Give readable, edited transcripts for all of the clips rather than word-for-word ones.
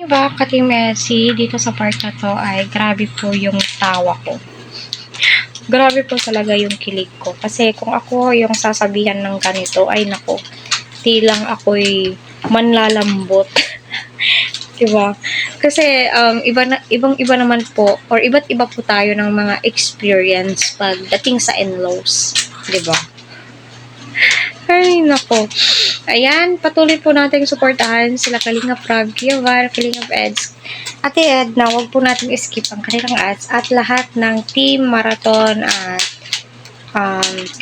ba, Kateam Messi, dito sa part na to ay grabe po yung tawa ko. Grabe po talaga yung kilig ko. Kasi kung ako yung sasabihan ng ganito, ay nako, tilang ako'y manlalambot. Diba? Kasi ibang-iba naman po, or iba't iba po tayo ng mga experience pagdating sa in-laws. Diba? Ay, nako. Ayan, patuloy po natin suportahan sila Kalingap Rab, Kiavar, Kalingap Eds, Ate Edna, huwag po natin skip ang kanilang ads at lahat ng Team Marathon at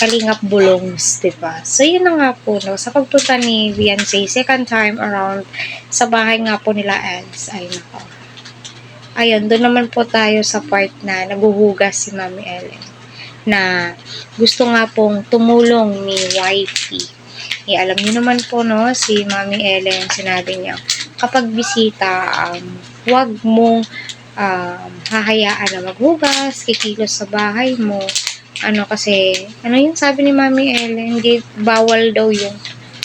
Kalingap Bulongs, diba? So, yun na nga po, no? Sa pagpunta ni Beyonce, second time around sa bahay nga po nila Eds, ay nako. Ayun, doon naman po tayo sa part na naguhugas si Mami Ellen na gusto nga pong tumulong ni wifey. Alam niyo naman po, no, si Mami Ellen, sinabi niya, kapag bisita, huwag mong hahayaan na maghugas, kikilos sa bahay mo. Kasi, yung sabi ni Mami Ellen, hindi, bawal daw yung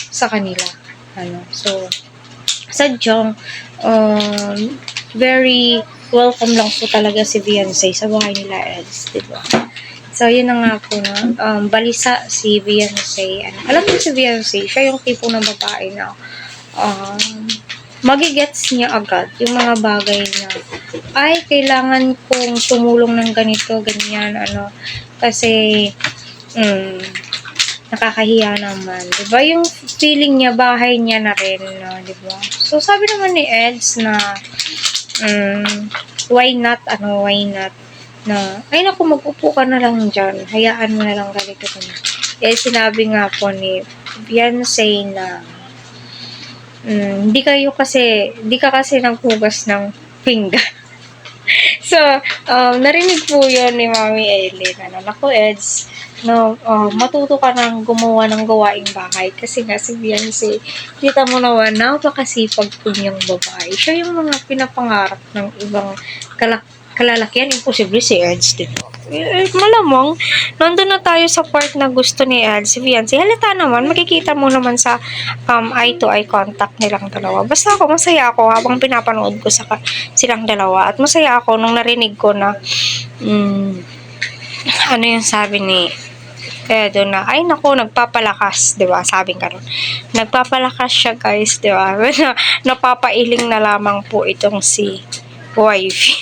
sa kanila. So, sadyang, very welcome lang po talaga si Beyonce sa bahay nila Eds, diba? So, yun na nga po, no? Balisa si Beyonce. Alam mo si Beyonce, siya yung tipo ng babae na magigets niya agad yung mga bagay na ay, kailangan kong tumulong ng ganito, ganyan, kasi nakakahiya naman. Diba? Yung feeling niya, bahay niya na rin, no? Diba? So, sabi naman ni Eds na why not, na, ay naku, mag-upo ka na lang dyan. Hayaan mo na lang ganito. Sinabi nga po ni Beyonce na hindi ka kasi naghugas ng pinggan. So, narinig po yun ni Mami Ellen. Naku, Eds, no, matuto ka nang gumawa ng gawaing bahay. Kasi nga si Beyonce, kita mo naman, napakasipag po niyang babae. Siya yung mga pinapangarap ng ibang kalalakihan, imposible si Eds, dito. Malamang, nandun na tayo sa part na gusto ni Eds, si Beyonce. Halata naman, makikita mo naman sa eye-to-eye contact nilang dalawa. Basta ako, masaya ako habang pinapanood ko silang dalawa. At masaya ako nung narinig ko na, yung sabi ni Edo na, ay naku, nagpapalakas, di ba? Sabing karon, nagpapalakas siya, guys, di ba? Napapailing na lamang po itong si wifey.